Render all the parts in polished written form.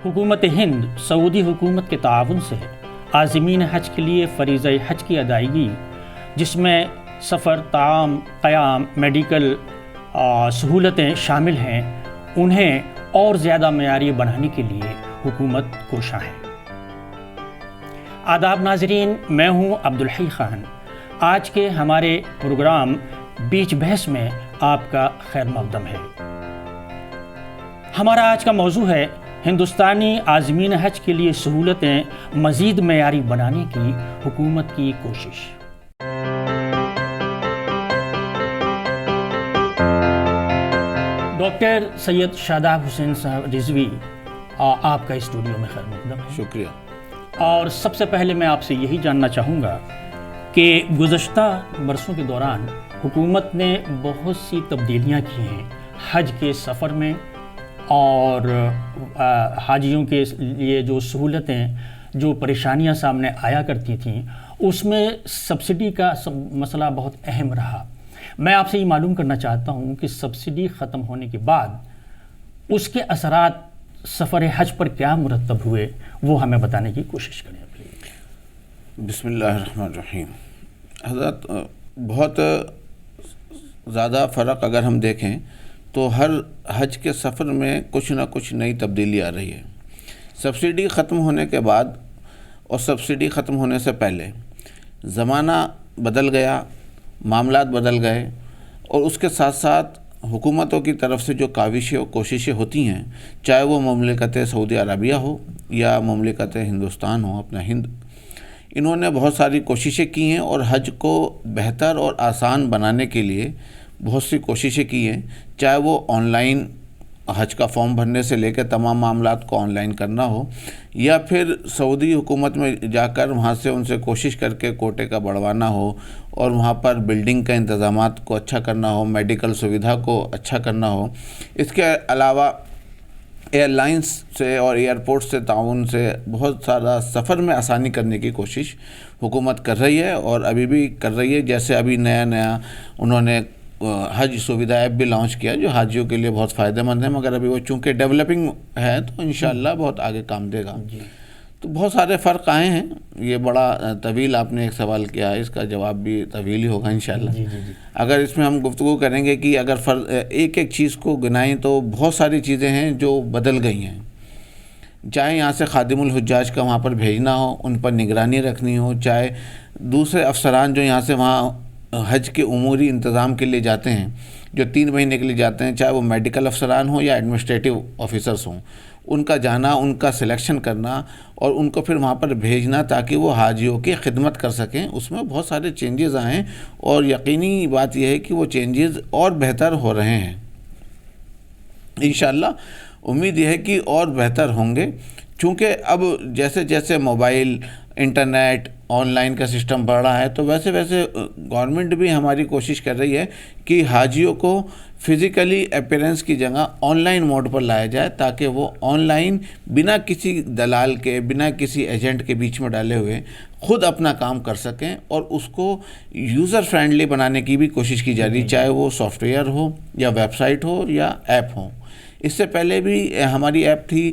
حکومت ہند سعودی حکومت کے تعاون سے عازمین حج کے لیے فریضہ حج کی ادائیگی، جس میں سفر، طعام، قیام، میڈیکل سہولتیں شامل ہیں، انہیں اور زیادہ معیاری بنانے کے لیے حکومت کوشاں ہے۔ آداب ناظرین، میں ہوں عبدالحی خان۔ آج کے ہمارے پروگرام بیچ بحث میں آپ کا خیر مقدم ہے۔ ہمارا آج کا موضوع ہے ہندوستانی عازمین حج کے لیے سہولتیں مزید معیاری بنانے کی حکومت کی کوشش۔ ڈاکٹر سید شاداب حسین صاحب رضوی، آپ کا اسٹوڈیو میں خیر مقدم ہے۔ شکریہ۔ اور سب سے پہلے میں آپ سے یہی جاننا چاہوں گا کہ گزشتہ برسوں کے دوران حکومت نے بہت سی تبدیلیاں کی ہیں حج کے سفر میں، اور حاجیوں کے لیے جو سہولتیں، جو پریشانیاں سامنے آیا کرتی تھیں، اس میں سبسڈی کا مسئلہ بہت اہم رہا۔ میں آپ سے یہ معلوم کرنا چاہتا ہوں کہ سبسڈی ختم ہونے کے بعد اس کے اثرات سفر حج پر کیا مرتب ہوئے، وہ ہمیں بتانے کی کوشش کریں پلیز۔ بسم اللہ الرحمن الرحیم۔ حضرت، بہت زیادہ فرق اگر ہم دیکھیں تو ہر حج کے سفر میں کچھ نہ کچھ نئی تبدیلی آ رہی ہے۔ سبسڈی ختم ہونے کے بعد اور سبسڈی ختم ہونے سے پہلے زمانہ بدل گیا، معاملات بدل گئے، اور اس کے ساتھ ساتھ حکومتوں کی طرف سے جو کاوشیں اور کوششیں ہوتی ہیں، چاہے وہ مملکت سعودی عربیہ ہو یا مملکت ہندوستان ہو، اپنا ہند، انہوں نے بہت ساری کوششیں کی ہیں اور حج کو بہتر اور آسان بنانے کے لیے بہت سی کوششیں کی ہیں، چاہے وہ آن لائن حج کا فارم بھرنے سے لے کے تمام معاملات کو آن لائن کرنا ہو، یا پھر سعودی حکومت میں جا کر وہاں سے ان سے کوشش کر کے کوٹے کا بڑھوانا ہو، اور وہاں پر بلڈنگ کا انتظامات کو اچھا کرنا ہو، میڈیکل سویدھا کو اچھا کرنا ہو۔ اس کے علاوہ ایئر لائنس سے اور ایئرپورٹ سے تعاون سے بہت سارا سفر میں آسانی کرنے کی کوشش حکومت کر رہی ہے، اور ابھی بھی کر رہی ہے۔ جیسے ابھی نیا انہوں نے حج سویدھا ایپ بھی لانچ کیا، جو حاجیوں کے لیے بہت فائدہ مند ہے، مگر ابھی وہ چونکہ ڈیولپنگ ہے تو انشاءاللہ بہت آگے کام دے گا۔ تو بہت سارے فرق آئے ہیں۔ یہ بڑا طویل آپ نے ایک سوال کیا ہے، اس کا جواب بھی طویل ہی ہوگا انشاءاللہ۔ اگر اس میں ہم گفتگو کریں گے کہ اگر ایک ایک چیز کو گنائیں تو بہت ساری چیزیں ہیں جو بدل گئی ہیں۔ چاہے یہاں سے خادم الحجاج کا وہاں پر بھیجنا ہو، ان پر نگرانی رکھنی ہو، چاہے دوسرے افسران جو یہاں سے وہاں حج کے اموری انتظام کے لیے جاتے ہیں، جو 3 مہینے کے لیے جاتے ہیں، چاہے وہ میڈیکل افسران ہوں یا ایڈمنسٹریٹو آفیسرز ہوں، ان کا جانا، ان کا سلیکشن کرنا اور ان کو پھر وہاں پر بھیجنا تاکہ وہ حاجیوں کی خدمت کر سکیں، اس میں بہت سارے چینجز آئے ہیں، اور یقینی بات یہ ہے کہ وہ چینجز اور بہتر ہو رہے ہیں۔ انشاءاللہ امید یہ ہے کہ اور بہتر ہوں گے، چونکہ اب جیسے جیسے موبائل، انٹرنیٹ، آن لائن کا سسٹم بڑھ رہا ہے، تو ویسے ویسے گورنمنٹ بھی ہماری کوشش کر رہی ہے کہ حاجیوں کو فزیکلی اپیرنس کی جگہ آن لائن موڈ پر لایا جائے، تاکہ وہ آن لائن بنا کسی دلال کے، بنا کسی ایجنٹ کے بیچ میں ڈالے ہوئے خود اپنا کام کر سکیں، اور اس کو یوزر فرینڈلی بنانے کی بھی کوشش کی جا رہی ہے، چاہے وہ سافٹ ویئر ہو یا ویب سائٹ ہو یا ایپ ہو۔ اس سے پہلے بھی ہماری ایپ تھی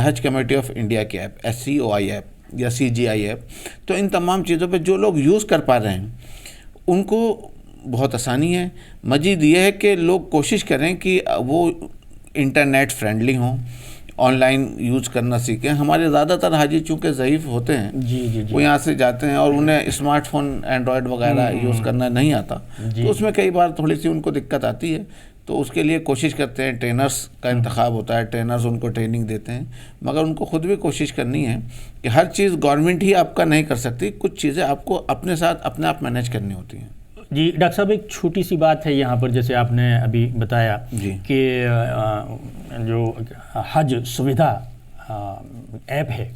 حج کمیٹی آف انڈیا کی ایپ، SCOI ایپ یا CGI ایپ۔ تو ان تمام چیزوں پہ جو لوگ یوز کر پا رہے ہیں ان کو بہت آسانی ہے۔ مزید یہ ہے کہ لوگ کوشش کریں کہ وہ انٹرنیٹ فرینڈلی ہوں، آن لائن یوز کرنا سیکھیں۔ ہمارے زیادہ تر حاجی چونکہ ضعیف ہوتے ہیں، وہ یہاں سے جاتے ہیں اور انہیں اسمارٹ فون، اینڈرائڈ وغیرہ یوز کرنا نہیں آتا، تو اس میں کئی بار تھوڑی سی ان کو دقت آتی ہے۔ تو اس کے لیے کوشش کرتے ہیں، ٹرینرز کا انتخاب ہوتا ہے، ٹرینرز ان کو ٹریننگ دیتے ہیں، مگر ان کو خود بھی کوشش کرنی ہے کہ ہر چیز گورنمنٹ ہی آپ کا نہیں کر سکتی، کچھ چیزیں آپ کو اپنے ساتھ اپنے آپ مینیج کرنی ہوتی ہیں۔ جی ڈاکٹر صاحب، ایک چھوٹی سی بات ہے یہاں پر، جیسے آپ نے ابھی بتایا کہ جو حج سویدھا ایپ ہے،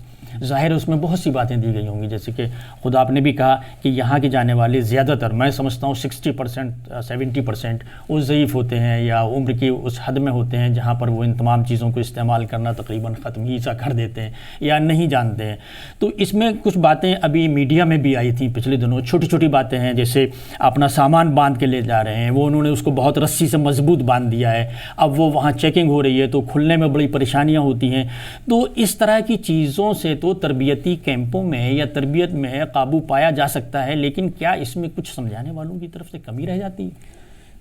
ظاہر ہے اس میں بہت سی باتیں دی گئی ہوں گی، جیسے کہ خود آپ نے بھی کہا کہ یہاں کے جانے والے زیادہ تر، میں سمجھتا ہوں 60% 70% وہ ضعیف ہوتے ہیں یا عمر کی اس حد میں ہوتے ہیں جہاں پر وہ ان تمام چیزوں کو استعمال کرنا تقریباً ختم ہی سا کر دیتے ہیں یا نہیں جانتے ہیں۔ تو اس میں کچھ باتیں ابھی میڈیا میں بھی آئی تھیں پچھلے دنوں، چھوٹی چھوٹی باتیں ہیں، جیسے اپنا سامان باندھ کے لے جا رہے ہیں، وہ انہوں نے اس کو بہت رسی سے مضبوط باندھ دیا ہے، اب وہ وہاں چیکنگ ہو رہی ہے تو کھلنے میں بڑی پریشانیاں ہوتی ہیں۔ تو اس طرح کی چیزوں سے تو تربیتی کیمپوں میں یا تربیت میں قابو پایا جا سکتا ہے، لیکن کیا اس میں کچھ سمجھانے والوں کی طرف سے کمی رہ جاتی ہے؟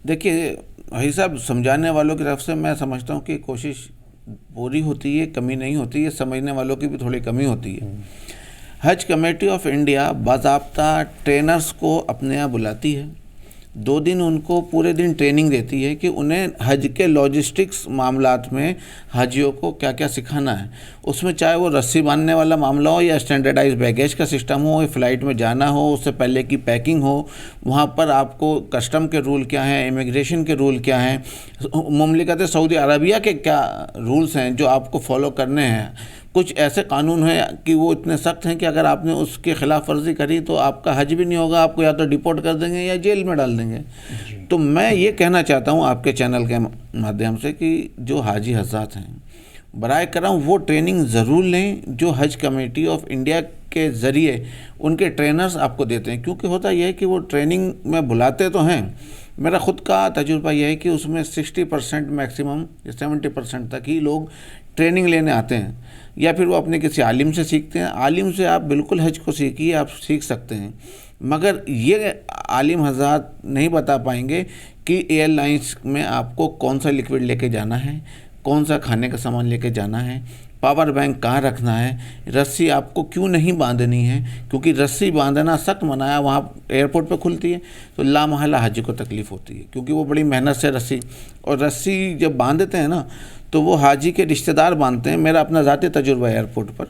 دیکھیے بھائی صاحب، سمجھانے والوں کی طرف سے میں سمجھتا ہوں کہ کوشش پوری ہوتی ہے، کمی نہیں ہوتی ہے، سمجھنے والوں کی بھی تھوڑی کمی ہوتی ہے۔ حج کمیٹی آف انڈیا باضابطہ ٹرینرز کو اپنے یہاں بلاتی ہے، 2 دن ان کو پورے دن ٹریننگ دیتی ہے کہ انہیں حج کے لاجسٹکس معاملات میں حاجیوں کو کیا کیا سکھانا ہے۔ اس میں چاہے وہ رسی باندھنے والا معاملہ ہو یا اسٹینڈرڈائز بیگیج کا سسٹم ہو، فلائٹ میں جانا ہو، اس سے پہلے کی پیکنگ ہو، وہاں پر آپ کو کسٹم کے رول کیا ہیں، امیگریشن کے رول کیا ہیں، مملکت سعودی عربیہ کے کیا رولز ہیں جو آپ کو فالو کرنے ہیں۔ کچھ ایسے قانون ہیں کہ وہ اتنے سخت ہیں کہ اگر آپ نے اس کی خلاف ورزی کری تو آپ کا حج بھی نہیں ہوگا، آپ کو یا تو ڈیپورٹ کر دیں گے یا جیل میں ڈال دیں گے۔ تو میں یہ کہنا چاہتا ہوں آپ کے چینل کے مادھیم سے کہ جو حاجی حضرات ہیں برائے کرم وہ ٹریننگ ضرور لیں جو حج کمیٹی آف انڈیا کے ذریعے ان کے ٹرینرز آپ کو دیتے ہیں، کیونکہ ہوتا یہ ہے کہ وہ ٹریننگ میں بلاتے تو ہیں، میرا خود کا تجربہ یہ ہے کہ اس میں 60% میکسیمم 70% تک ہی لوگ ٹریننگ لینے آتے ہیں، یا پھر وہ اپنے کسی عالم سے سیکھتے ہیں۔ عالم سے آپ بالکل حج کو سیکھیے، آپ سیکھ سکتے ہیں، مگر یہ عالم حضرات نہیں بتا پائیں گے کہ ایئر لائنس میں آپ کو کون سا لکوڈ لے کے جانا ہے، کون سا کھانے کا سامان لے کے جانا ہے، پاور بینک کہاں رکھنا ہے، رسی آپ کو کیوں نہیں باندھنی ہے، کیونکہ رسی باندھنا سخت منع ہے، وہاں ایئرپورٹ پہ کھلتی ہے تو لامحالہ حاجی کو تکلیف ہوتی ہے، کیونکہ وہ بڑی محنت سے رسی جب باندھتے ہیں نا تو وہ حاجی کے رشتہ دار باندھتے ہیں۔ میرا اپنا ذاتی تجربہ ہے ایئرپورٹ پر،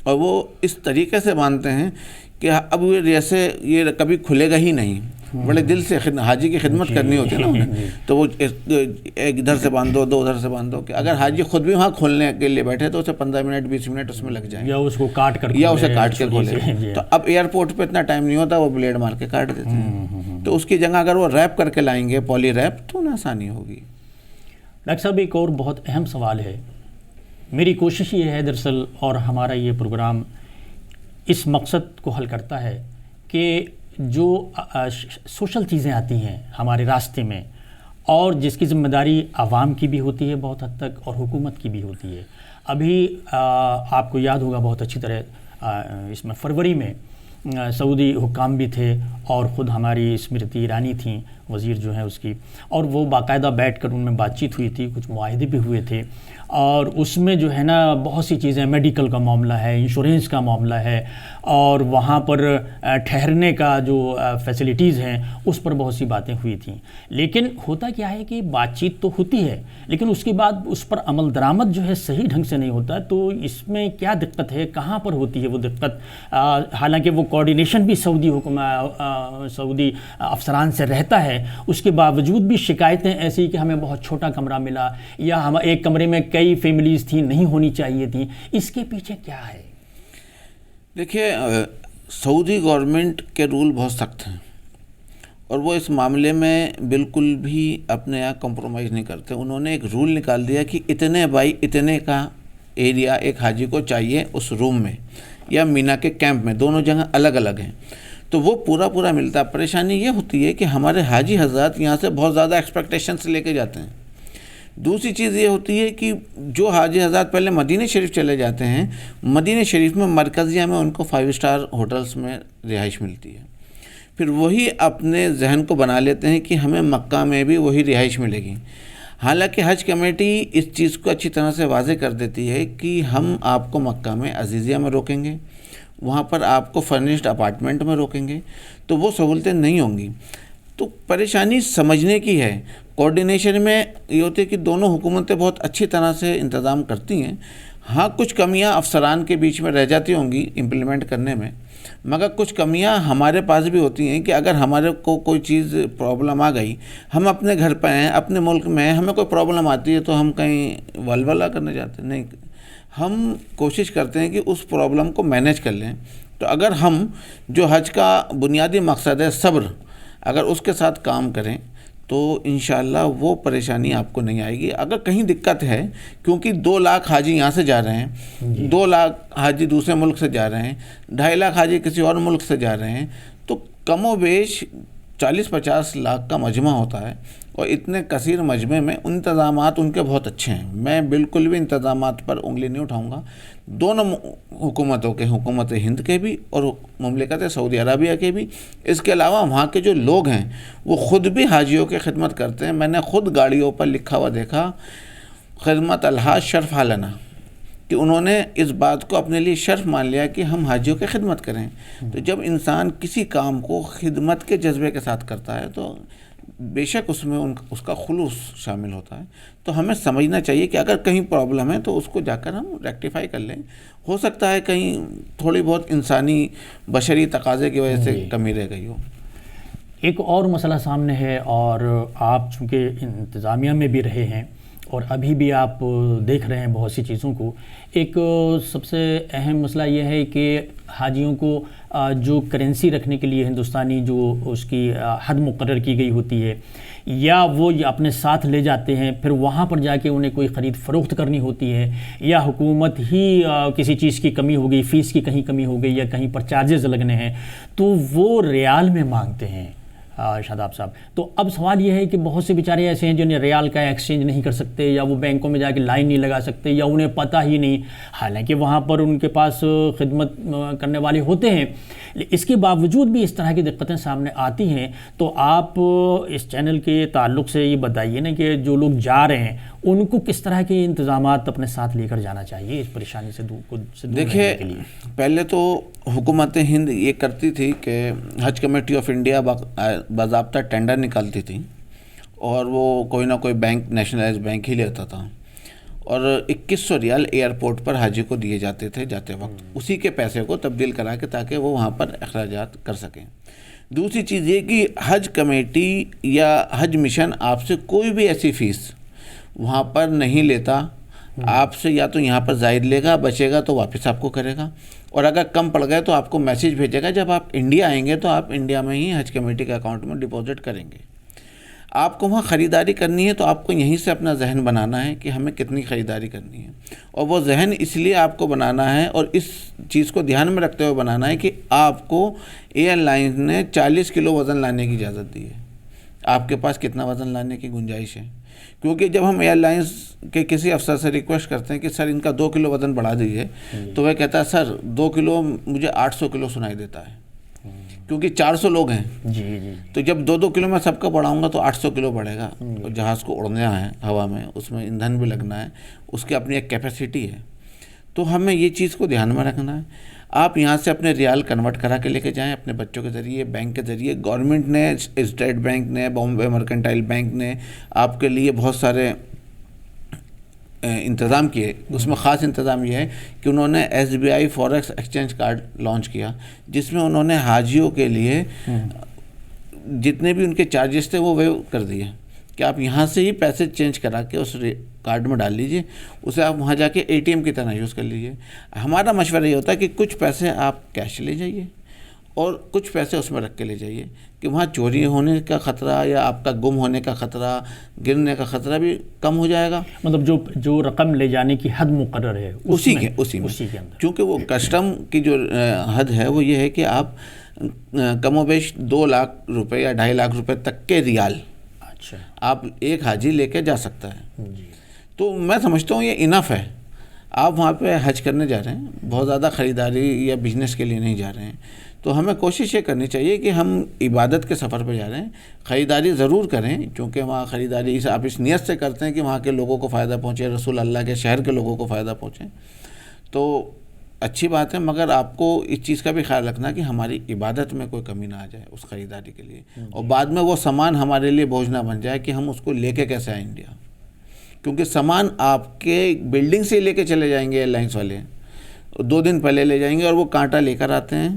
اور وہ اس طریقے سے باندھتے ہیں کہ اب جیسے یہ کبھی کھلے گا ہی نہیں، بڑے دل سے حاجی کی خدمت کرنی ہوتی ہے نا انہیں، تو وہ ایک ادھر سے باندھو، 2 ادھر سے باندھو، کہ اگر حاجی خود بھی وہاں کھولنے کے لیے بیٹھے تو اسے 15 منٹ 20 منٹ اس میں لگ جائیں، یا اس کو کاٹ کر یا اسے کاٹ کے کھولے۔ تو اب ایئرپورٹ پہ اتنا ٹائم نہیں ہوتا، وہ بلیڈ مار کے کاٹ دیتے ہیں، تو اس کی جگہ اگر وہ ریپ کر کے لائیں گے، پولی ریپ، تو انہیں آسانی ہوگی۔ ڈاکٹر صاحب ایک اور بہت اہم سوال ہے، میری کوشش یہ ہے دراصل، اور ہمارا یہ پروگرام اس مقصد کو حل کرتا ہے کہ جو سوشل چیزیں آتی ہیں ہمارے راستے میں، اور جس کی ذمہ داری عوام کی بھی ہوتی ہے بہت حد تک اور حکومت کی بھی ہوتی ہے۔ ابھی آپ کو یاد ہوگا بہت اچھی طرح اس میں فروری میں سعودی حکام بھی تھے اور خود ہماری اسمرتی ایرانی تھیں وزیر جو ہیں اس کی، اور وہ باقاعدہ بیٹھ کر ان میں بات چیت ہوئی تھی، کچھ معاہدے بھی ہوئے تھے، اور اس میں جو ہے نا بہت سی چیزیں، میڈیکل کا معاملہ ہے، انشورنس کا معاملہ ہے، اور وہاں پر ٹھہرنے کا جو فیسلٹیز ہیں اس پر بہت سی باتیں ہوئی تھیں۔ لیکن ہوتا کیا ہے کہ بات چیت تو ہوتی ہے لیکن اس کے بعد اس پر عمل درآمد جو ہے صحیح ڈھنگ سے نہیں ہوتا، تو اس میں کیا دقت ہے، کہاں پر ہوتی ہے وہ دقت؟ حالانکہ وہ کوارڈینیشن بھی سعودی افسران سے رہتا ہے، اس کے باوجود بھی شکایتیں ایسی کہ ہمیں بہت چھوٹا کمرہ ملا، یا ہم ایک کمرے میں کئی فیملیز تھیں، نہیں ہونی چاہیے تھیں۔ اس کے پیچھے کیا ہے؟ دیکھیے، سعودی گورنمنٹ کے رول بہت سخت ہیں اور وہ اس معاملے میں بالکل بھی اپنے یہاں کمپرومائز نہیں کرتے۔ انہوں نے ایک رول نکال دیا کہ اتنے بائی اتنے کا ایریا ایک حاجی کو چاہیے اس روم میں یا مینا کے کیمپ میں، دونوں جگہ الگ الگ ہیں، تو وہ پورا ملتا ہے۔ پریشانی یہ ہوتی ہے کہ ہمارے حاجی حضرات یہاں سے بہت زیادہ ایکسپیکٹیشنس لے کے جاتے ہیں۔ دوسری چیز یہ ہوتی ہے کہ جو حاجی حضرات پہلے مدینہ شریف چلے جاتے ہیں، مدینہ شریف میں مرکزیہ میں ان کو 5 اسٹار ہوٹلز میں رہائش ملتی ہے، پھر وہی اپنے ذہن کو بنا لیتے ہیں کہ ہمیں مکہ میں بھی وہی رہائش ملے گی۔ حالانکہ حج کمیٹی اس چیز کو اچھی طرح سے واضح کر دیتی ہے کہ ہم آپ کو مکہ میں عزیزیہ میں روکیں گے، وہاں پر آپ کو فرنشڈ اپارٹمنٹ میں روکیں گے، تو وہ سہولتیں نہیں ہوں گی۔ تو پریشانی سمجھنے کی ہے۔ کوارڈینیشن میں یہ ہوتی ہے کہ دونوں حکومتیں بہت اچھی طرح سے انتظام کرتی ہیں، ہاں کچھ کمیاں افسران کے بیچ میں رہ جاتی ہوں گی امپلیمنٹ کرنے میں، مگر کچھ کمیاں ہمارے پاس بھی ہوتی ہیں کہ اگر ہمارے کو کوئی چیز پرابلم آ گئی، ہم اپنے گھر پہ ہیں، اپنے ملک میں ہیں، ہمیں کوئی پرابلم آتی ہے تو ہم کہیں ولولہ کرنے جاتے ہیں، نہیں، ہم کوشش کرتے ہیں کہ اس پرابلم کو مینیج کر لیں. تو اگر ہم جو حج کا بنیادی مقصد ہے صبر، اگر اس کے ساتھ کام کریں تو انشاءاللہ وہ پریشانی آپ کو نہیں آئے گی. اگر کہیں دقت ہے، کیونکہ 2 لاکھ حاجی یہاں سے جا رہے ہیں، 2 لاکھ حاجی دوسرے ملک سے جا رہے ہیں، 2.5 لاکھ حاجی کسی اور ملک سے جا رہے ہیں، تو کم و بیش 40-50 لاکھ کا مجمع ہوتا ہے. اور اتنے کثیر مجمع میں انتظامات ان کے بہت اچھے ہیں. میں بالکل بھی انتظامات پر انگلی نہیں اٹھاؤں گا. دونوں حکومتوں کے، حکومت ہند کے بھی اور مملکت سعودی عربیہ کے بھی. اس کے علاوہ وہاں کے جو لوگ ہیں وہ خود بھی حاجیوں کی خدمت کرتے ہیں. میں نے خود گاڑیوں پر لکھا ہوا دیکھا خدمت الحاج شرف حالنا، کہ انہوں نے اس بات کو اپنے لیے شرف مان لیا کہ ہم حاجیوں کی خدمت کریں. تو جب انسان کسی کام کو خدمت کے جذبے کے ساتھ کرتا ہے تو بے شک اس میں اس کا خلوص شامل ہوتا ہے. تو ہمیں سمجھنا چاہیے کہ اگر کہیں پرابلم ہے تو اس کو جا کر ہم ریکٹیفائی کر لیں. ہو سکتا ہے کہیں تھوڑی بہت انسانی بشری تقاضے کی وجہ سے کمی رہ گئی ہو. ایک اور مسئلہ سامنے ہے، اور آپ چونکہ انتظامیہ میں بھی رہے ہیں اور ابھی بھی آپ دیکھ رہے ہیں بہت سی چیزوں کو. ایک سب سے اہم مسئلہ یہ ہے کہ حاجیوں کو جو کرنسی رکھنے کے لیے ہندوستانی جو اس کی حد مقرر کی گئی ہوتی ہے، یا وہ اپنے ساتھ لے جاتے ہیں، پھر وہاں پر جا کے انہیں کوئی خرید فروخت کرنی ہوتی ہے، یا حکومت ہی کسی چیز کی کمی ہو گئی، فیس کی کہیں کمی ہو گئی، یا کہیں پر چارجز لگنے ہیں تو وہ ریال میں مانگتے ہیں شاداب صاحب. تو اب سوال یہ ہے کہ بہت سے بیچارے ایسے ہیں جنہیں ریال کا ایکسچینج نہیں کر سکتے، یا وہ بینکوں میں جا کے لائن نہیں لگا سکتے، یا انہیں پتہ ہی نہیں، حالانکہ وہاں پر ان کے پاس خدمت کرنے والے ہوتے ہیں. اس کے باوجود بھی اس طرح کی دقتیں سامنے آتی ہیں. تو آپ اس چینل کے تعلق سے یہ بتائیے نا کہ جو لوگ جا رہے ہیں ان کو کس طرح کے انتظامات اپنے ساتھ لے کر جانا چاہیے اس پریشانی سے دور دیکھیے، کے لیے. پہلے تو حکومت ہند یہ کرتی تھی کہ حج کمیٹی آف انڈیا باضابطہ ٹینڈر نکالتی تھی، اور وہ کوئی نہ کوئی بینک، نیشنلائز بینک ہی لیتا تھا، اور 2100 ریال ایئرپورٹ پر حاجی کو دیے جاتے تھے جاتے وقت. اسی کے پیسے کو تبدیل کرا کے تاکہ وہ وہاں پر اخراجات کر سکیں. دوسری چیز یہ کہ حج کمیٹی یا حج مشن آپ سے کوئی بھی ایسی فیس وہاں پر نہیں لیتا. آپ سے یا تو یہاں پر زائد لے گا، بچے گا تو واپس آپ کو کرے گا، اور اگر کم پڑ گئے تو آپ کو میسیج بھیجے گا. جب آپ انڈیا آئیں گے تو آپ انڈیا میں ہی حج کمیٹی کے اکاؤنٹ میں ڈپازٹ کریں گے. آپ کو وہاں خریداری کرنی ہے تو آپ کو یہیں سے اپنا ذہن بنانا ہے کہ ہمیں کتنی خریداری کرنی ہے. اور وہ ذہن اس لیے آپ کو بنانا ہے اور اس چیز کو دھیان میں رکھتے ہوئے بنانا ہے کہ آپ کو ایئر لائنز نے 40 کلو وزن لانے کی اجازت دی ہے. آپ کے پاس کتنا وزن لانے کی گنجائش ہے؟ کیونکہ جب ہم ایئر لائنز کے کسی افسر سے ریکویسٹ کرتے ہیں کہ سر ان کا 2 کلو وزن بڑھا دیجیے، تو وہ کہتا ہے سر 2 کلو مجھے 800 کلو سنائی دیتا ہے، کیونکہ 400 لوگ ہیں. تو جب 2 کلو میں سب کا بڑھاؤں گا تو 800 کلو بڑھے گا. اور جہاز کو اڑنا ہے ہوا میں، اس میں ایندھن بھی لگنا ہے، اس کی اپنی ایک کیپیسٹی ہے. تو ہمیں یہ چیز کو دھیان میں رکھنا ہے. آپ یہاں سے اپنے ریال کنورٹ کرا کے لے کے جائیں اپنے بچوں کے ذریعے، بینک کے ذریعے. گورنمنٹ نے، اسٹیٹ بینک نے، بامبے مرکنٹائل بینک نے آپ کے لیے بہت سارے انتظام کیے. اس میں خاص انتظام یہ ہے کہ انہوں نے SBI forex exchange card launch کیا، جس میں انہوں نے حاجیوں کے لیے جتنے بھی ان کے چارجز تھے وہ ویو کر دیے کہ آپ یہاں سے ہی پیسے چینج کرا کے اس کارڈ میں ڈال لیجئے، اسے آپ وہاں جا کے ATM کی طرح یوز کر لیجئے. ہمارا مشورہ یہ ہوتا ہے کہ کچھ پیسے آپ کیش لے جائیے اور کچھ پیسے اس میں رکھ کے لے جائیے، کہ وہاں چوری ہونے کا خطرہ یا آپ کا گم ہونے کا خطرہ، گرنے کا خطرہ بھی کم ہو جائے گا. مطلب جو رقم لے جانے کی حد مقرر ہے اسی کے اندر، چونکہ وہ کسٹم کی جو حد ہے وہ یہ ہے کہ آپ کم و بیش 2 لاکھ روپے یا 2.5 لاکھ روپے تک کے ریال آپ ایک حاجی لے کے جا سکتا ہے. تو میں سمجھتا ہوں یہ انف ہے. آپ وہاں پہ حج کرنے جا رہے ہیں، بہت زیادہ خریداری یا بزنس کے لیے نہیں جا رہے ہیں. تو ہمیں کوشش یہ کرنی چاہیے کہ ہم عبادت کے سفر پہ جا رہے ہیں، خریداری ضرور کریں، کیونکہ وہاں خریداری آپ اس نیت سے کرتے ہیں کہ وہاں کے لوگوں کو فائدہ پہنچے، رسول اللہ کے شہر کے لوگوں کو فائدہ پہنچے، تو اچھی بات ہے. مگر آپ کو اس چیز کا بھی خیال رکھنا کہ ہماری عبادت میں کوئی کمی نہ آ جائے اس خریداری کے لیے، اور بعد میں وہ سامان ہمارے لیے بوجھ نہ بن جائے کہ ہم اس کو لے کے کیسے آئیں انڈیا. کیونکہ سامان آپ کے بلڈنگ سے لے کے چلے جائیں گے ایئر لائنس والے، 2 دن پہلے لے جائیں گے، اور وہ کانٹا لے کر آتے ہیں،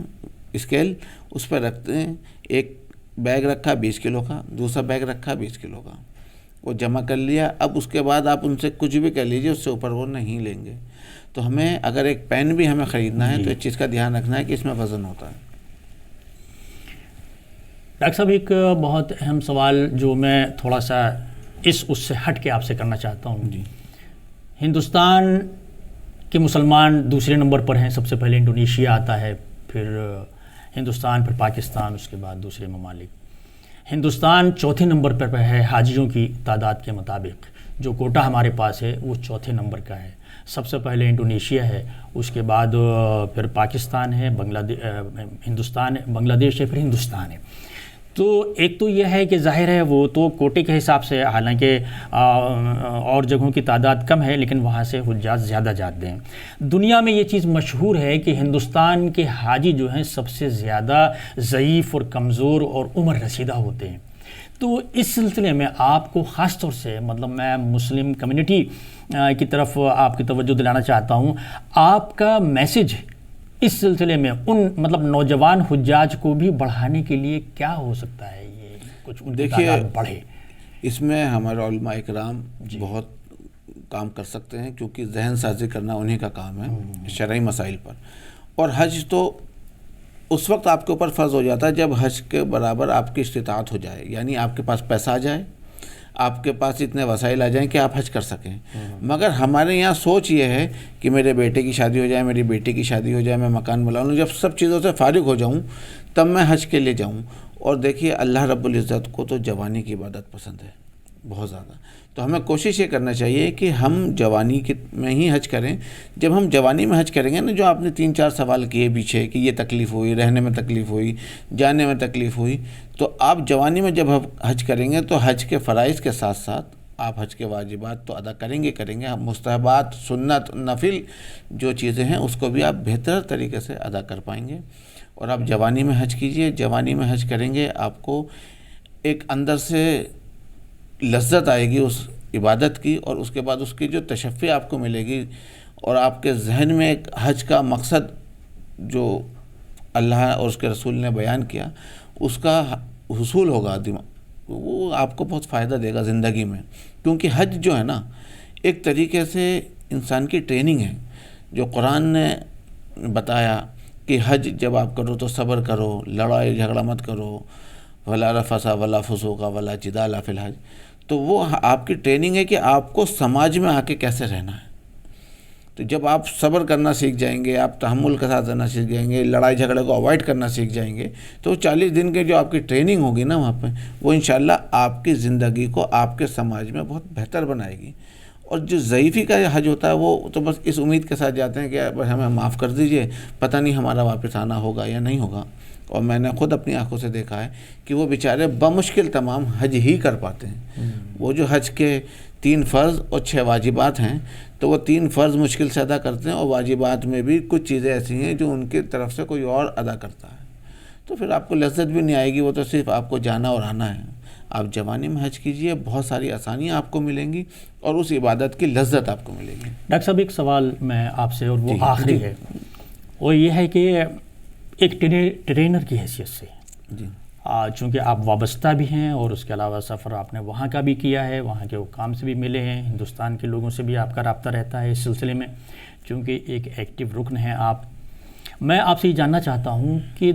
اسکیل اس پہ رکھتے ہیں. ایک بیگ رکھا 20 کلو کا، دوسرا بیگ رکھا 20 کلو کا، وہ جمع کر لیا. اب اس کے بعد آپ ان سے کچھ بھی کر لیجئے، اس سے اوپر وہ نہیں لیں گے. تو ہمیں اگر ایک پین بھی ہمیں خریدنا ہے تو اس چیز کا دھیان رکھنا ہے کہ اس میں وزن ہوتا ہے۔ ڈاکٹر صاحب ایک بہت اہم سوال جو میں تھوڑا سا اس سے ہٹ کے آپ سے کرنا چاہتا ہوں، جی، ہندوستان کے مسلمان دوسرے نمبر پر ہیں، سب سے پہلے انڈونیشیا آتا ہے، پھر ہندوستان، پھر پاکستان، اس کے بعد دوسرے ممالک۔ ہندوستان چوتھے نمبر پر ہے حاجیوں کی تعداد کے مطابق، جو کوٹا ہمارے پاس ہے وہ چوتھے نمبر کا ہے۔ سب سے پہلے انڈونیشیا ہے، اس کے بعد پھر پاکستان ہے، ہندوستان ہے، بنگلہ دیش ہے، پھر ہندوستان ہے۔ تو ایک تو یہ ہے کہ ظاہر ہے وہ تو کوٹے کے حساب سے، حالانکہ اور جگہوں کی تعداد کم ہے لیکن وہاں سے حجاج زیادہ جاتے ہیں۔ دنیا میں یہ چیز مشہور ہے کہ ہندوستان کے حاجی جو ہیں سب سے زیادہ ضعیف اور کمزور اور عمر رسیدہ ہوتے ہیں۔ تو اس سلسلے میں آپ کو خاص طور سے، مطلب میں مسلم کمیونٹی کی طرف آپ کی توجہ دلانا چاہتا ہوں، آپ کا میسج اس سلسلے میں ان مطلب نوجوان حجاج کو بھی بڑھانے کے لیے کیا ہو سکتا ہے؟ یہ کچھ ان کی تعداد بڑھے۔ اس میں ہمارے علماء اکرام بہت کام کر سکتے ہیں، کیونکہ ذہن سازی کرنا انہی کا کام ہے شرعی مسائل پر۔ اور حج تو اس وقت آپ کے اوپر فرض ہو جاتا ہے جب حج کے برابر آپ کی استطاعت ہو جائے، یعنی آپ کے پاس پیسہ آ جائے، آپ کے پاس اتنے وسائل آ جائیں کہ آپ حج کر سکیں۔ مگر ہمارے یہاں سوچ یہ ہے کہ میرے بیٹے کی شادی ہو جائے، میری بیٹی کی شادی ہو جائے، میں مکان بنا لوں، جب سب چیزوں سے فارغ ہو جاؤں تب میں حج کے لیے جاؤں۔ اور دیکھیے اللہ رب العزت کو تو جوانی کی عبادت پسند ہے بہت زیادہ، تو ہمیں کوشش یہ کرنا چاہیے کہ ہم جوانی میں ہی حج کریں۔ جب ہم جوانی میں حج کریں گے نا، جو آپ نے 3-4 سوال کیے پیچھے کہ یہ تکلیف ہوئی، رہنے میں تکلیف ہوئی، جانے میں تکلیف ہوئی، تو آپ جوانی میں جب حج کریں گے تو حج کے فرائض کے ساتھ ساتھ آپ حج کے واجبات تو ادا کریں گے، مستحبات، سنت، نفل جو چیزیں ہیں اس کو بھی آپ بہتر طریقے سے ادا کر پائیں گے۔ اور آپ جوانی میں حج کیجئے، جوانی میں حج کریں گے، آپ کو ایک اندر سے لذت آئے گی اس عبادت کی، اور اس کے بعد اس کی جو تشفی آپ کو ملے گی، اور آپ کے ذہن میں ایک حج کا مقصد جو اللہ اور اس کے رسول نے بیان کیا اس کا حصول ہوگا، وہ آپ کو بہت فائدہ دے گا زندگی میں۔ کیونکہ حج جو ہے نا ایک طریقے سے انسان کی ٹریننگ ہے، جو قرآن نے بتایا کہ حج جب آپ کرو تو صبر کرو، لڑائی جھگڑا مت کرو، ولا رفث ولا فسوق ولا جدال فی الحج، تو وہ آپ کی ٹریننگ ہے کہ آپ کو سماج میں آ کے کیسے رہنا ہے۔ تو جب آپ صبر کرنا سیکھ جائیں گے، آپ تحمل کے ساتھ رہنا سیکھ جائیں گے، لڑائی جھگڑے کو اوائڈ کرنا سیکھ جائیں گے، تو 40 دن کے جو آپ کی ٹریننگ ہوگی نا وہاں پہ، وہ انشاءاللہ آپ کی زندگی کو آپ کے سماج میں بہت بہتر بنائے گی۔ اور جو ضعیفی کا حج ہوتا ہے وہ تو بس اس امید کے ساتھ جاتے ہیں کہ ہمیں معاف کر دیجئے، پتہ نہیں ہمارا واپس آنا ہوگا یا نہیں ہوگا۔ اور میں نے خود اپنی آنکھوں سے دیکھا ہے کہ وہ بیچارے بمشکل تمام حج ہی کر پاتے ہیں۔ وہ جو حج کے 3 فرض اور 6 واجبات ہیں، تو وہ 3 فرض مشکل سے ادا کرتے ہیں، اور واجبات میں بھی کچھ چیزیں ایسی ہیں جو ان کی طرف سے کوئی اور ادا کرتا ہے، تو پھر آپ کو لذت بھی نہیں آئے گی، وہ تو صرف آپ کو جانا اور آنا ہے۔ آپ جوانی میں حج کیجئے، بہت ساری آسانیاں آپ کو ملیں گی اور اس عبادت کی لذت آپ کو ملے گی۔ ڈاکٹر صاحب ایک سوال میں آپ سے، اور وہ آخری ہے، وہ یہ ہے کہ ایک ٹرینر کی حیثیت سے، چونکہ آپ وابستہ بھی ہیں اور اس کے علاوہ سفر آپ نے وہاں کا بھی کیا ہے، وہاں کے حکام سے بھی ملے ہیں، ہندوستان کے لوگوں سے بھی آپ کا رابطہ رہتا ہے اس سلسلے میں، چونکہ ایک ایکٹیو رکن ہیں آپ۔ میں آپ سے یہ جاننا چاہتا ہوں کہ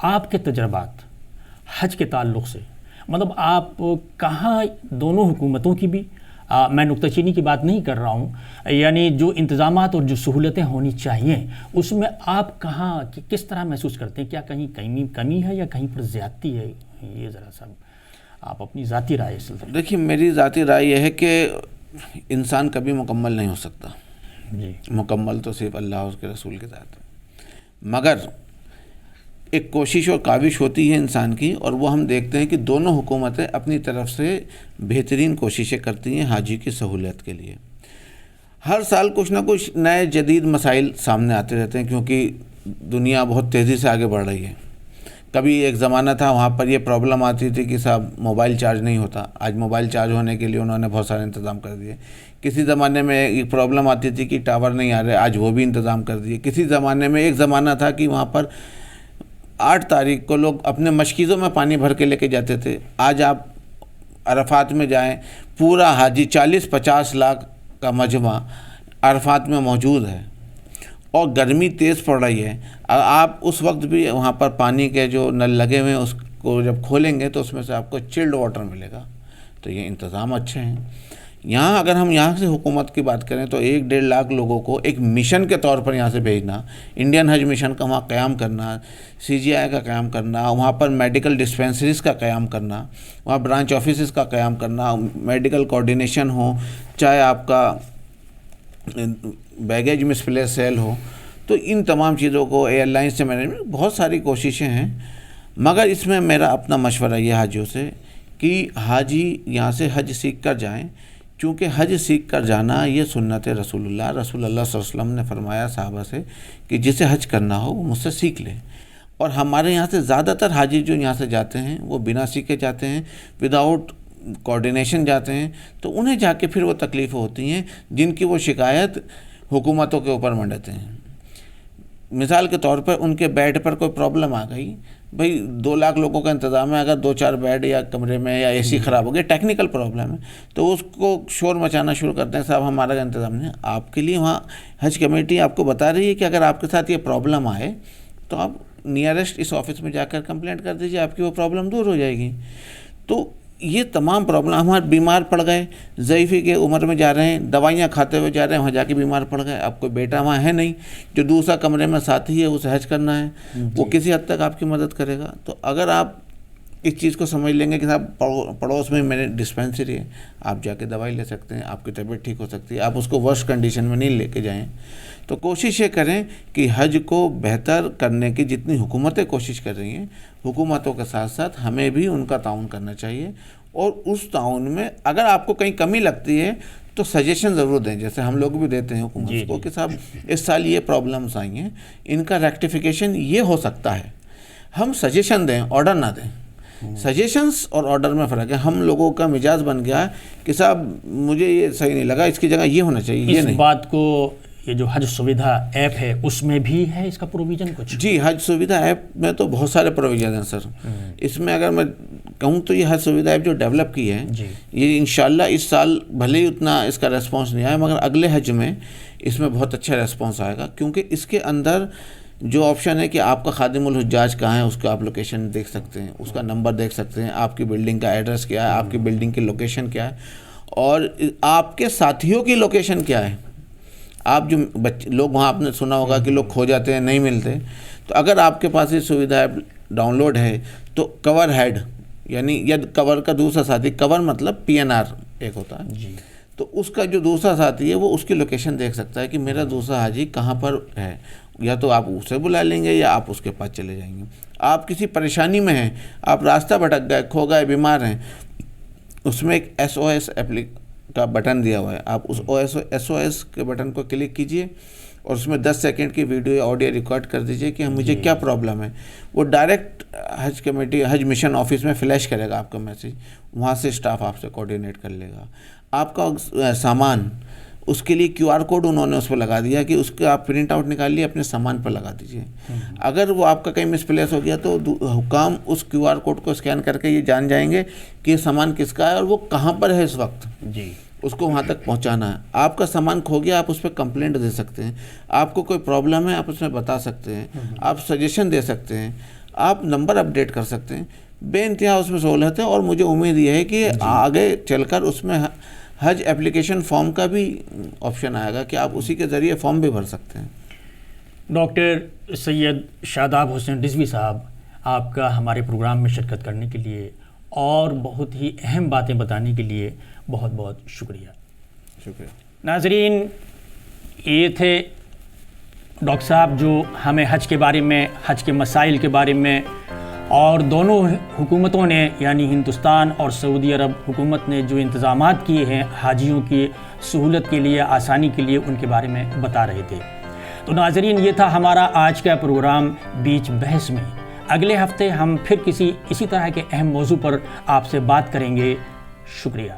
آپ کے تجربات حج کے تعلق سے، مطلب آپ کہاں دونوں حکومتوں کی بھی، میں نکتہ چینی کی بات نہیں کر رہا ہوں، یعنی جو انتظامات اور جو سہولتیں ہونی چاہیے اس میں آپ کہاں کس طرح محسوس کرتے ہیں؟ کیا کہیں کمی ہے یا کہیں پر زیادتی ہے؟ یہ ذرا سا آپ اپنی ذاتی رائے اس سلسلے۔ دیکھیے میری ذاتی رائے یہ ہے کہ انسان کبھی مکمل نہیں ہو سکتا، جی، مکمل تو صرف اللہ اور اس کے رسول کے ذات ہے، مگر ایک کوشش اور کاوش ہوتی ہے انسان کی، اور وہ ہم دیکھتے ہیں کہ دونوں حکومتیں اپنی طرف سے بہترین کوششیں کرتی ہیں حاجی کی سہولت کے لیے۔ ہر سال کچھ نہ کچھ نئے جدید مسائل سامنے آتے رہتے ہیں، کیونکہ دنیا بہت تیزی سے آگے بڑھ رہی ہے۔ کبھی ایک زمانہ تھا وہاں پر یہ پرابلم آتی تھی کہ صاحب موبائل چارج نہیں ہوتا، آج موبائل چارج ہونے کے لیے انہوں نے بہت سارے انتظام کر دیے۔ کسی زمانے میں ایک پرابلم آتی تھی کہ ٹاور نہیں آ رہے، آج وہ بھی انتظام کر دیے۔ کسی زمانے میں ایک زمانہ تھا کہ وہاں پر 8 تاریخ کو لوگ اپنے مشکیزوں میں پانی بھر کے لے کے جاتے تھے، آج آپ عرفات میں جائیں، پورا حاجی 40-50 لاکھ کا مجمع عرفات میں موجود ہے اور گرمی تیز پڑ رہی ہے، آپ اس وقت بھی وہاں پر پانی کے جو نل لگے ہوئے ہیں اس کو جب کھولیں گے تو اس میں سے آپ کو چلڈ واٹر ملے گا. تو یہ انتظام اچھے ہیں. یہاں اگر ہم یہاں سے حکومت کی بات کریں تو 1-1.5 لاکھ لوگوں کو ایک مشن کے طور پر یہاں سے بھیجنا، انڈین حج مشن کا وہاں قیام کرنا، CGI کا قیام کرنا، وہاں پر میڈیکل ڈسپینسریز کا قیام کرنا، وہاں برانچ آفیسز کا قیام کرنا، میڈیکل کوارڈینیشن ہو، چاہے آپ کا بیگیج مسپلیس سیل ہو، تو ان تمام چیزوں کو ایئر لائنس سے مینجمنٹ، بہت ساری کوششیں ہیں. مگر اس میں میرا اپنا مشورہ یہ حاجیوں سے کہ حاجی یہاں سے حج سیکھ کر جائیں، چونکہ حج سیکھ کر جانا یہ سنت رسول اللہ صلی اللہ علیہ وسلم نے فرمایا صحابہ سے کہ جسے حج کرنا ہو وہ مجھ سے سیکھ لے. اور ہمارے یہاں سے زیادہ تر حاجی جو یہاں سے جاتے ہیں وہ بنا سیکھے جاتے ہیں، وداؤٹ کوارڈینیشن جاتے ہیں، تو انہیں جا کے پھر وہ تکلیفیں ہوتی ہیں جن کی وہ شکایت حکومتوں کے اوپر منڈاتے ہیں. مثال کے طور پر ان کے بیڈ پر کوئی پرابلم آ گئی، بھئی 2 لاکھ لوگوں کا انتظام ہے، اگر 2-4 بیڈ یا کمرے میں یا AC خراب ہو گیا، ٹیکنیکل پرابلم ہے، تو اس کو شور مچانا شروع کرتے ہیں، صاحب ہمارا انتظام نہیں. آپ کے لیے وہاں حج کمیٹی آپ کو بتا رہی ہے کہ اگر آپ کے ساتھ یہ پرابلم آئے تو آپ نیئرسٹ اس آفس میں جا کر کمپلینٹ کر دیجیے، آپ کی وہ پرابلم دور ہو جائے گی. تو یہ تمام پرابلم، ہمارے بیمار پڑ گئے، ضعیفی کے عمر میں جا رہے ہیں، دوائیاں کھاتے ہوئے جا رہے ہیں، وہاں جا کے بیمار پڑ گئے، آپ کوئی بیٹا وہاں ہے نہیں جو دوسرا کمرے میں ساتھی ہے اسے حج کرنا ہے، وہ کسی حد تک آپ کی مدد کرے گا. تو اگر آپ اس چیز کو سمجھ لیں گے کہ صاحب پڑوس میں میرے ڈسپینسری ہے، آپ جا کے دوائی لے سکتے ہیں، آپ کی طبیعت ٹھیک ہو سکتی ہے، آپ اس کو ورس کنڈیشن میں نہیں لے کے جائیں. تو کوشش یہ کریں کہ حج کو بہتر کرنے کی جتنی حکومتیں کوشش کر رہی ہیں، حکومتوں کے ساتھ ساتھ ہمیں بھی ان کا تعاون کرنا چاہیے. اور اس تعاون میں اگر آپ کو کہیں کمی لگتی ہے تو سجیشن ضرور دیں، جیسے ہم لوگ بھی دیتے ہیں حکومت کو کہ صاحب اس سال یہ پرابلمس آئی ہیں، ان کا ریکٹیفیکیشن یہ ہو سکتا ہے. ہم سجیشن دیں، آرڈر نہ دیں. سجیشنس اور آرڈر میں فرق ہے. ہم لوگوں کا مزاج بن گیا کہ صاحب مجھے یہ صحیح نہیں لگا، اس کی جگہ یہ ہونا چاہیے، یہ نہیں. اس بات کو یہ جو حج سویدھا ایپ ہے اس میں بھی ہے اس کا پروویژن کچھ؟ جی، حج سویدھا ایپ میں تو بہت سارے پروویژن ہیں سر. اس میں اگر میں کہوں تو یہ حج سویدھا ایپ جو ڈیولپ کی ہے یہ انشاءاللہ اس سال بھلے ہی اتنا اس کا ریسپانس نہیں آیا، مگر اگلے حج میں اس میں بہت اچھا ریسپانس آئے گا، کیونکہ اس کے اندر جو آپشن ہے کہ آپ کا خادم الحجاج کہاں ہے اس کا آپ لوکیشن دیکھ سکتے ہیں، اس کا نمبر دیکھ سکتے ہیں، آپ کی بلڈنگ کا ایڈریس کیا ہے، آپ کی بلڈنگ کی لوکیشن کیا ہے، اور آپ کے ساتھیوں کی لوکیشن کیا ہے. آپ جو لوگ وہاں آپ نے سنا ہوگا کہ لوگ کھو جاتے ہیں، نہیں ملتے، تو اگر آپ کے پاس یہ سویدھا ایپ ڈاؤن لوڈ ہے تو کور ہیڈ یعنی ید کور کا دوسرا ساتھی، کور مطلب PNR ایک ہوتا ہے، تو اس کا جو دوسرا ساتھی ہے وہ اس کی لوکیشن دیکھ سکتا ہے کہ میرا دوسرا حاجی کہاں پر ہے. یا تو آپ اسے بلا لیں گے یا آپ اس کے پاس چلے جائیں گے. آپ کسی پریشانی میں ہیں، آپ راستہ بھٹک گئے، کھو گئے، بیمار ہیں، اس میں ایک SOS کا بٹن دیا ہوا ہے، آپ اس SOS کے بٹن کو کلک کیجئے اور اس میں 10 سیکنڈ کی ویڈیو یا آڈیو ریکارڈ کر دیجئے کہ مجھے کیا پرابلم ہے. وہ ڈائریکٹ حج کمیٹی حج مشن آفس میں فلیش کرے گا آپ کا میسیج، وہاں سے اسٹاف آپ سے کوارڈینیٹ کر لے گا. آپ کا سامان، اس کے لیے QR کوڈ انہوں نے اس پہ لگا دیا کہ اس کا آپ پرنٹ آؤٹ نکالیے اپنے سامان پر لگا دیجئے. اگر وہ آپ کا کہیں مس پلیس ہو گیا تو حکام اس QR کوڈ کو اسکین کر کے یہ جان جائیں گے کہ یہ سامان کس کا ہے اور وہ کہاں پر ہے اس وقت، اس کو وہاں تک پہنچانا ہے. آپ کا سامان کھو گیا، آپ اس پہ کمپلینٹ دے سکتے ہیں، آپ کو کوئی پرابلم ہے آپ اس میں بتا سکتے ہیں، آپ سجیشن دے سکتے ہیں، آپ نمبر اپڈیٹ کر سکتے ہیں. بے انتہا اس میں سہولت ہے. اور مجھے امید یہ ہے کہ آگے چل کر اس میں حج اپلیکیشن فارم کا بھی آپشن آئے گا کہ آپ اسی کے ذریعے فارم بھی بھر سکتے ہیں. ڈاکٹر سید شاداب حسین رضوی صاحب، آپ کا ہمارے پروگرام میں شرکت کرنے کے لیے اور بہت ہی اہم باتیں بتانے کے لیے بہت بہت شکریہ. شکریہ. ناظرین، یہ تھے ڈاکٹر صاحب جو ہمیں حج کے بارے میں، حج کے مسائل کے بارے میں، اور دونوں حکومتوں نے یعنی ہندوستان اور سعودی عرب حکومت نے جو انتظامات کیے ہیں حاجیوں کی سہولت کے لیے، آسانی کے لیے، ان کے بارے میں بتا رہے تھے. تو ناظرین، یہ تھا ہمارا آج کا پروگرام بیچ بحث میں. اگلے ہفتے ہم پھر اسی طرح کے اہم موضوع پر آپ سے بات کریں گے. شکریہ.